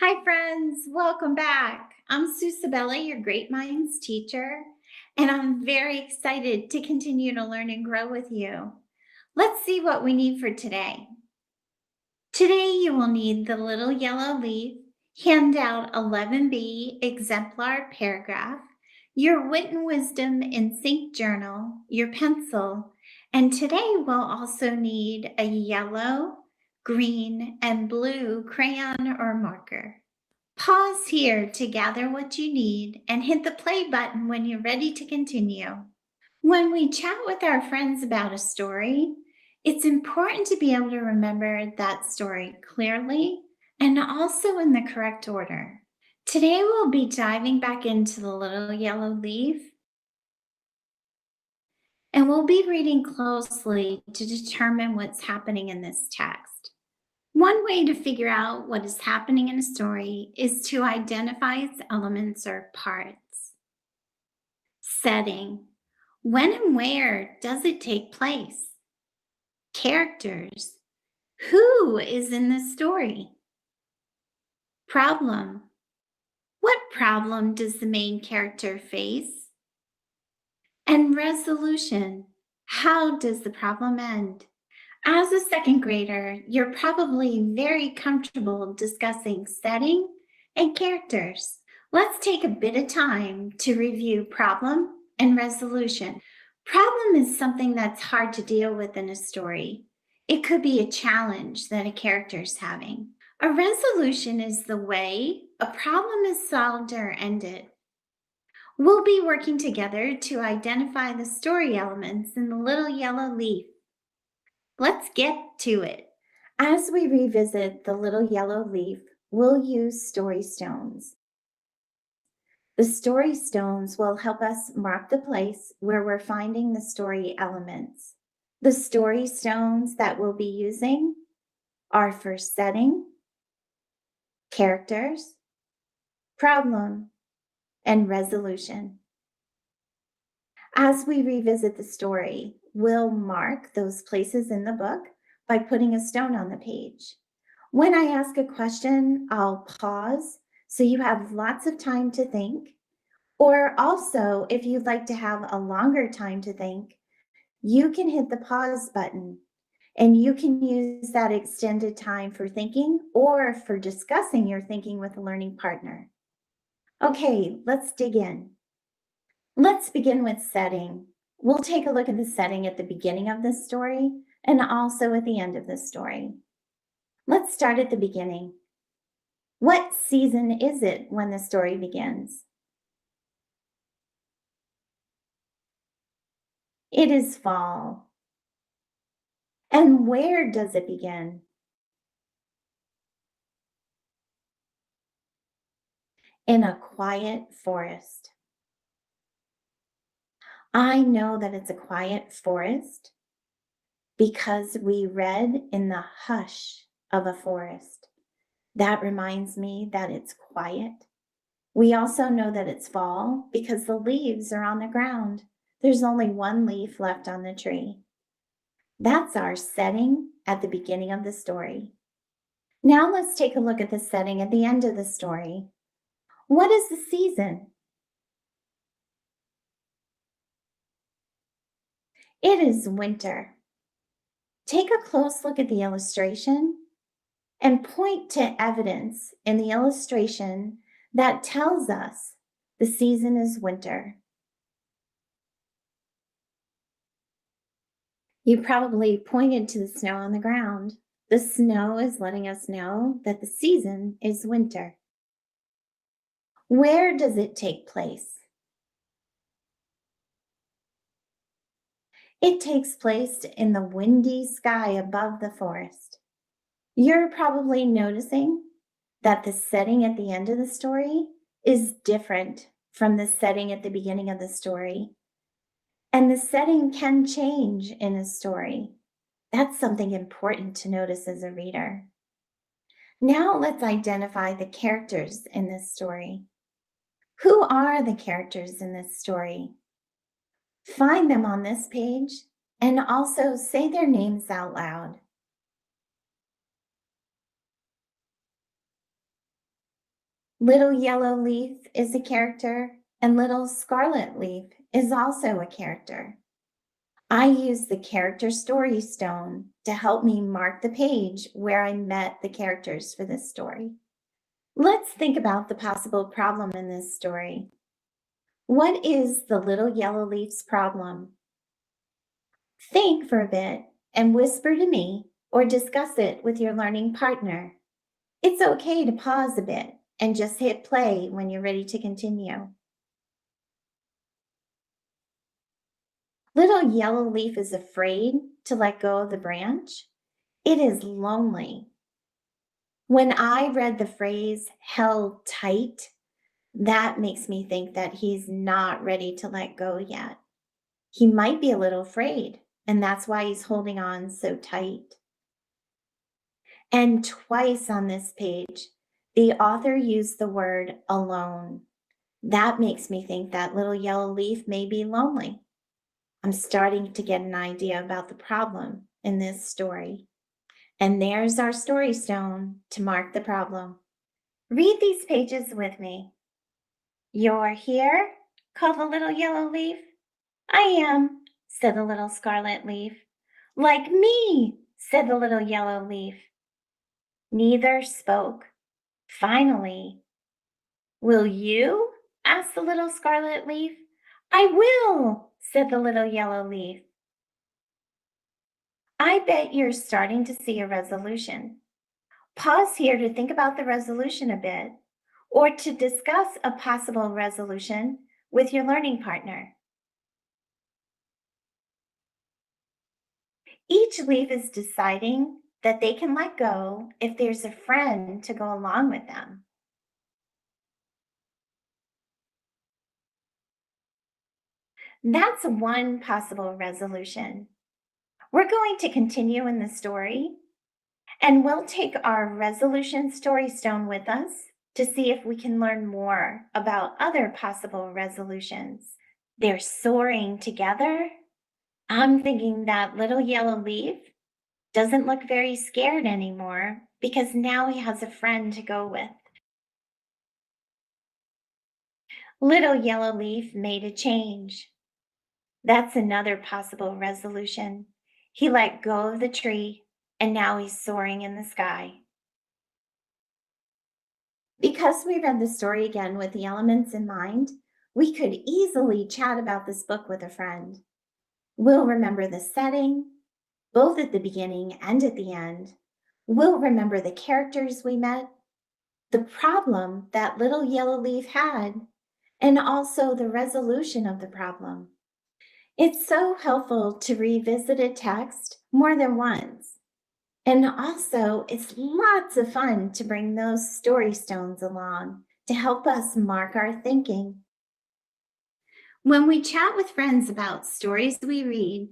Hi, friends. Welcome back. I'm Sue Sabella, your Great Minds teacher, and I'm very excited to continue to learn and grow with you. Let's see what we need for today. Today, you will need the little yellow leaf, handout 11B exemplar paragraph, your Wit and Wisdom in Sync journal, your pencil, and today we'll also need a yellow, green, and blue crayon or marker. Pause here to gather what you need and hit the play button when you're ready to continue. When we chat with our friends about a story, it's important to be able to remember that story clearly and also in the correct order. Today, we'll be diving back into the little yellow leaf and we'll be reading closely to determine what's happening in this text. One way to figure out what is happening in a story is to identify its elements or parts. Setting. When and where does it take place? Characters. Who is in the story? Problem. What problem does the main character face? And resolution. How does the problem end? As a second grader, you're probably very comfortable discussing setting and characters. Let's take a bit of time to review problem and resolution. Problem is something that's hard to deal with in a story. It could be a challenge that a character is having. A resolution is the way a problem is solved or ended. We'll be working together to identify the story elements in the little yellow leaf. Let's get to it. As we revisit the little yellow leaf, we'll use story stones. The story stones will help us mark the place where we're finding the story elements. The story stones that we'll be using are for setting, characters, problem, and resolution. As we revisit the story, we'll mark those places in the book by putting a stone on the page. When I ask a question, I'll pause so you have lots of time to think. Or also, if you'd like to have a longer time to think, you can hit the pause button and you can use that extended time for thinking or for discussing your thinking with a learning partner. Okay, let's dig in. Let's begin with setting. We'll take a look at the setting at the beginning of this story and also at the end of the story. Let's start at the beginning. What season is it when the story begins? It is fall. And where does it begin? In a quiet forest. I know that it's a quiet forest because we read in the hush of a forest. That reminds me that it's quiet. We also know that it's fall because the leaves are on the ground. There's only one leaf left on the tree. That's our setting at the beginning of the story. Now let's take a look at the setting at the end of the story. What is the season? It is winter. Take a close look at the illustration and point to evidence in the illustration that tells us the season is winter. You probably pointed to the snow on the ground. The snow is letting us know that the season is winter. Where does it take place? It takes place in the windy sky above the forest. You're probably noticing that the setting at the end of the story is different from the setting at the beginning of the story. And the setting can change in a story. That's something important to notice as a reader. Now let's identify the characters in this story. Who are the characters in this story? Find them on this page and also say their names out loud. Little yellow leaf is a character, and little scarlet leaf is also a character. I use the character story stone to help me mark the page where I met the characters for this story. Let's think about the possible problem in this story. What is the little yellow leaf's problem? Think for a bit and whisper to me or discuss it with your learning partner. It's okay to pause a bit and just hit play when you're ready to continue. Little yellow leaf is afraid to let go of the branch. It is lonely. When I read the phrase held tight, that makes me think that he's not ready to let go yet. He might be a little afraid, and that's why he's holding on so tight. And twice on this page, the author used the word alone. That makes me think that little yellow leaf may be lonely. I'm starting to get an idea about the problem in this story. And there's our story stone to mark the problem. Read these pages with me. You're here, called the little yellow leaf. I am, said the little scarlet leaf. Like me, said the little yellow leaf. Neither spoke. Finally, will you? Asked the little scarlet leaf. I will, said the little yellow leaf. I bet you're starting to see a resolution. Pause here to think about the resolution a bit, or to discuss a possible resolution with your learning partner. Each leaf is deciding that they can let go if there's a friend to go along with them. That's one possible resolution. We're going to continue in the story, and we'll take our resolution story stone with us to see if we can learn more about other possible resolutions. They're soaring together. I'm thinking that little yellow leaf doesn't look very scared anymore because now he has a friend to go with. Little yellow leaf made a change. That's another possible resolution. He let go of the tree and now he's soaring in the sky. Because we read the story again with the elements in mind, we could easily chat about this book with a friend. We'll remember the setting, both at the beginning and at the end. We'll remember the characters we met, the problem that little yellow leaf had, and also the resolution of the problem. It's so helpful to revisit a text more than once. And also, it's lots of fun to bring those story stones along to help us mark our thinking. When we chat with friends about stories we read,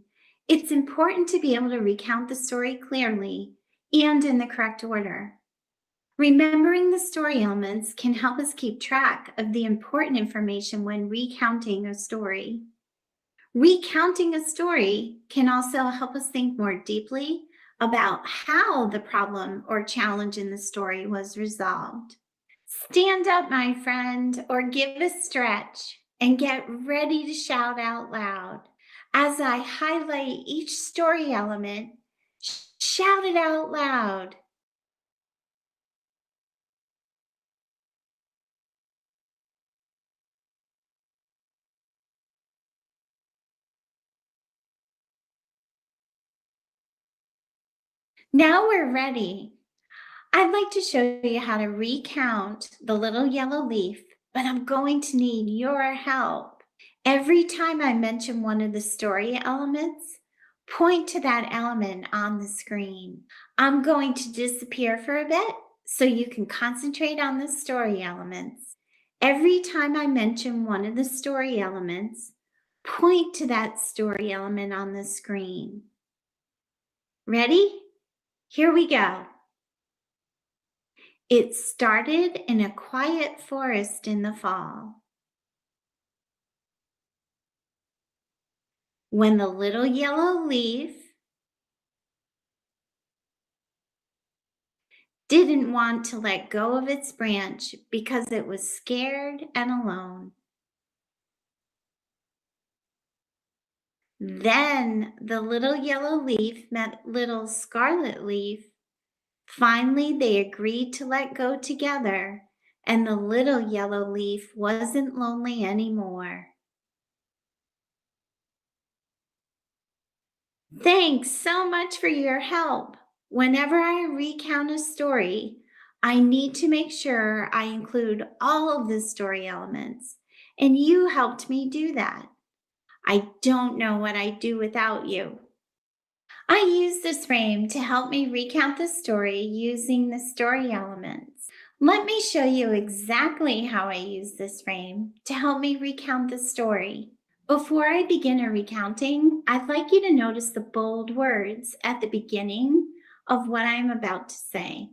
it's important to be able to recount the story clearly and in the correct order. Remembering the story elements can help us keep track of the important information when recounting a story. Recounting a story can also help us think more deeply about how the problem or challenge in the story was resolved. Stand up, my friend, or give a stretch and get ready to shout out loud. As I highlight each story element, shout it out loud. Now we're ready. I'd like to show you how to recount the little yellow leaf, but I'm going to need your help. Every time I mention one of the story elements, point to that element on the screen. I'm going to disappear for a bit so you can concentrate on the story elements. Every time I mention one of the story elements, point to that story element on the screen. Ready? Here we go. It started in a quiet forest in the fall. When the little yellow leaf didn't want to let go of its branch because it was scared and alone. Then the little yellow leaf met little scarlet leaf. Finally, they agreed to let go together, and the little yellow leaf wasn't lonely anymore. Thanks so much for your help. Whenever I recount a story, I need to make sure I include all of the story elements, and you helped me do that. I don't know what I'd do without you. I use this frame to help me recount the story using the story elements. Let me show you exactly how I use this frame to help me recount the story. Before I begin a recounting, I'd like you to notice the bold words at the beginning of what I'm about to say.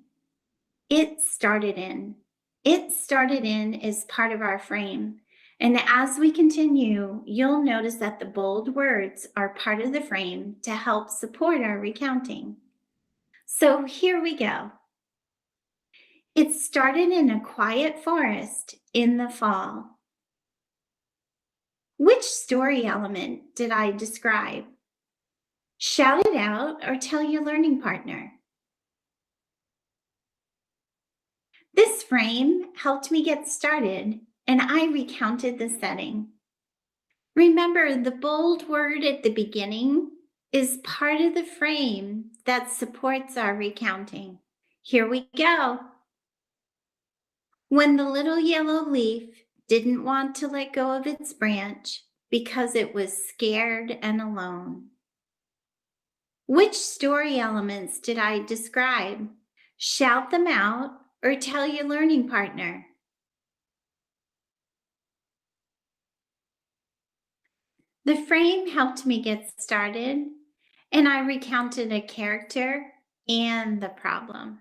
It started in. It started in is part of our frame. And as we continue, you'll notice that the bold words are part of the frame to help support our recounting. So here we go. It started in a quiet forest in the fall. Which story element did I describe? Shout it out or tell your learning partner. This frame helped me get started, and I recounted the setting. Remember, the bold word at the beginning is part of the frame that supports our recounting. Here we go. When the little yellow leaf didn't want to let go of its branch because it was scared and alone. Which story elements did I describe? Shout them out or tell your learning partner. The frame helped me get started, and I recounted a character and the problem.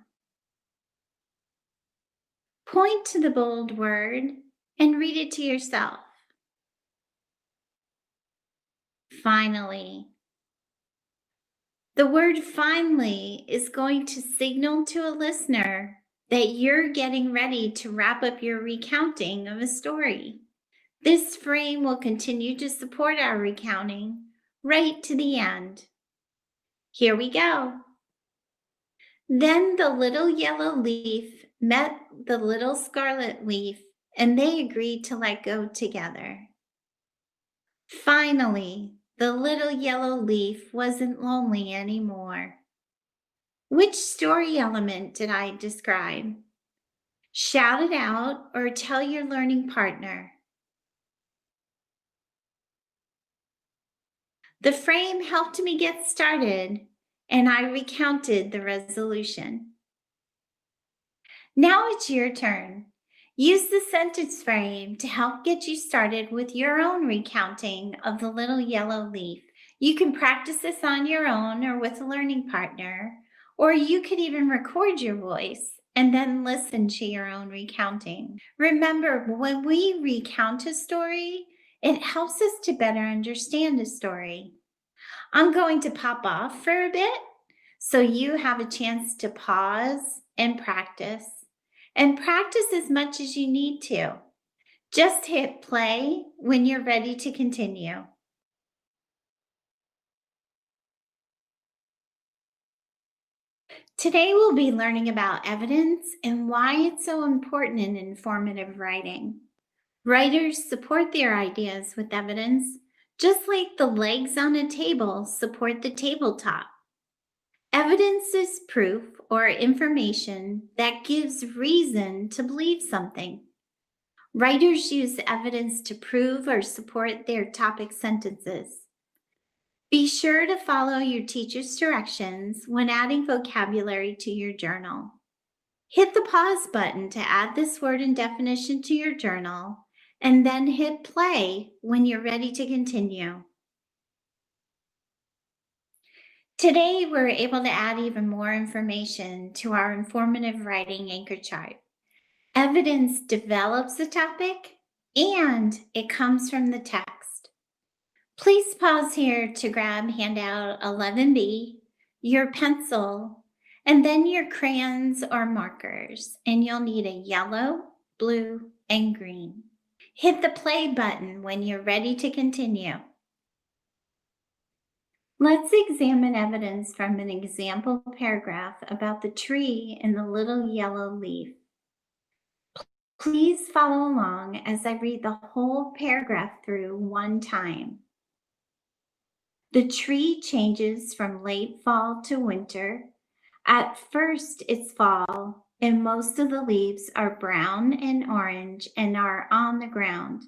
Point to the bold word and read it to yourself. Finally. The word finally is going to signal to a listener that you're getting ready to wrap up your recounting of a story. This frame will continue to support our recounting right to the end. Here we go. Then the little yellow leaf met the little scarlet leaf, and they agreed to let go together. Finally, the little yellow leaf wasn't lonely anymore. Which story element did I describe? Shout it out or tell your learning partner. The frame helped me get started, and I recounted the resolution. Now it's your turn. Use the sentence frame to help get you started with your own recounting of the little yellow leaf. You can practice this on your own or with a learning partner, or you could even record your voice and then listen to your own recounting. Remember, when we recount a story, it helps us to better understand a story. I'm going to pop off for a bit so you have a chance to pause and practice. And practice as much as you need to. Just hit play when you're ready to continue. Today we'll be learning about evidence and why it's so important in informative writing. Writers support their ideas with evidence, just like the legs on a table support the tabletop. Evidence is proof or information that gives reason to believe something. Writers use evidence to prove or support their topic sentences. Be sure to follow your teacher's directions when adding vocabulary to your journal. Hit the pause button to add this word and definition to your journal, and then hit play when you're ready to continue. Today, we're able to add even more information to our informative writing anchor chart. Evidence develops the topic, and it comes from the text. Please pause here to grab handout 11B, your pencil, and then your crayons or markers, and you'll need a yellow, blue, and green. Hit the play button when you're ready to continue. Let's examine evidence from an example paragraph about the tree and the little yellow leaf. Please follow along as I read the whole paragraph through one time. The tree changes from late fall to winter. At first, it's fall, and most of the leaves are brown and orange and are on the ground.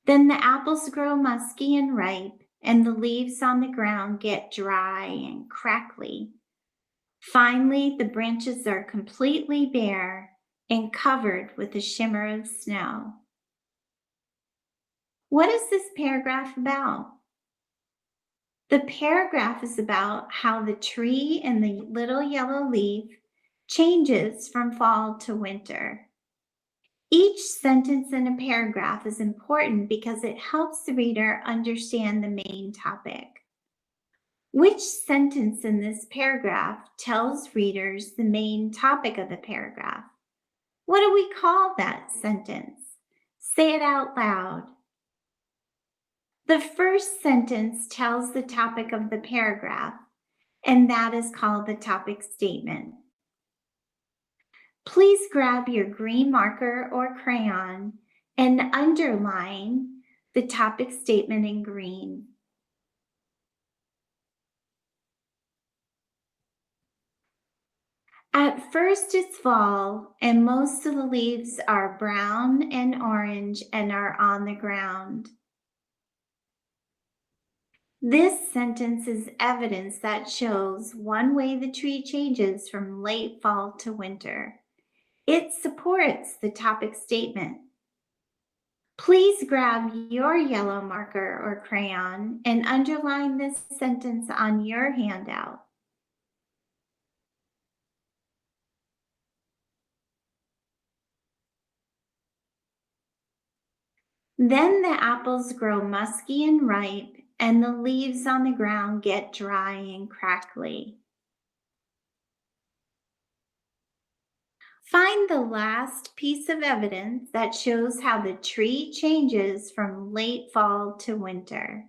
Then the apples grow musky and ripe, and the leaves on the ground get dry and crackly. Finally, the branches are completely bare and covered with a shimmer of snow. What is this paragraph about? The paragraph is about how the tree and the little yellow leaf changes from fall to winter. Each sentence in a paragraph is important because it helps the reader understand the main topic. Which sentence in this paragraph tells readers the main topic of the paragraph? What do we call that sentence? Say it out loud. The first sentence tells the topic of the paragraph, and that is called the topic statement. Please grab your green marker or crayon and underline the topic statement in green. At first it's fall, and most of the leaves are brown and orange and are on the ground. This sentence is evidence that shows one way the tree changes from late fall to winter. It supports the topic statement. Please grab your yellow marker or crayon and underline this sentence on your handout. Then the apples grow musky and ripe, and the leaves on the ground get dry and crackly. Find the last piece of evidence that shows how the tree changes from late fall to winter.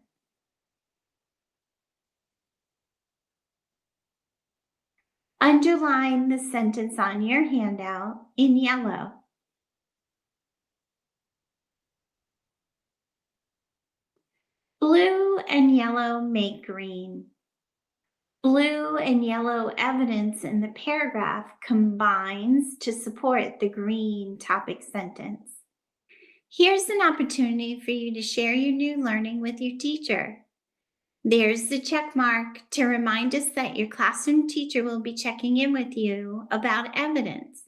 Underline the sentence on your handout in yellow. Blue and yellow make green. Blue and yellow evidence in the paragraph combines to support the green topic sentence. Here's an opportunity for you to share your new learning with your teacher. There's the check mark to remind us that your classroom teacher will be checking in with you about evidence.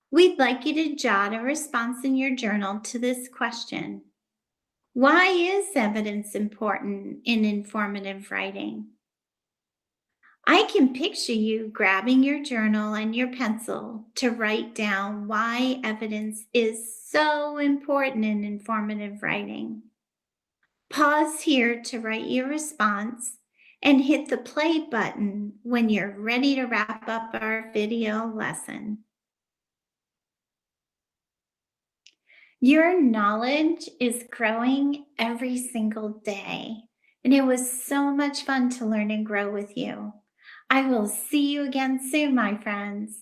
We'd like you to jot a response in your journal to this question. Why is evidence important in informative writing? I can picture you grabbing your journal and your pencil to write down why evidence is so important in informative writing. Pause here to write your response and hit the play button when you're ready to wrap up our video lesson. Your knowledge is growing every single day, and it was so much fun to learn and grow with you. I will see you again soon, my friends.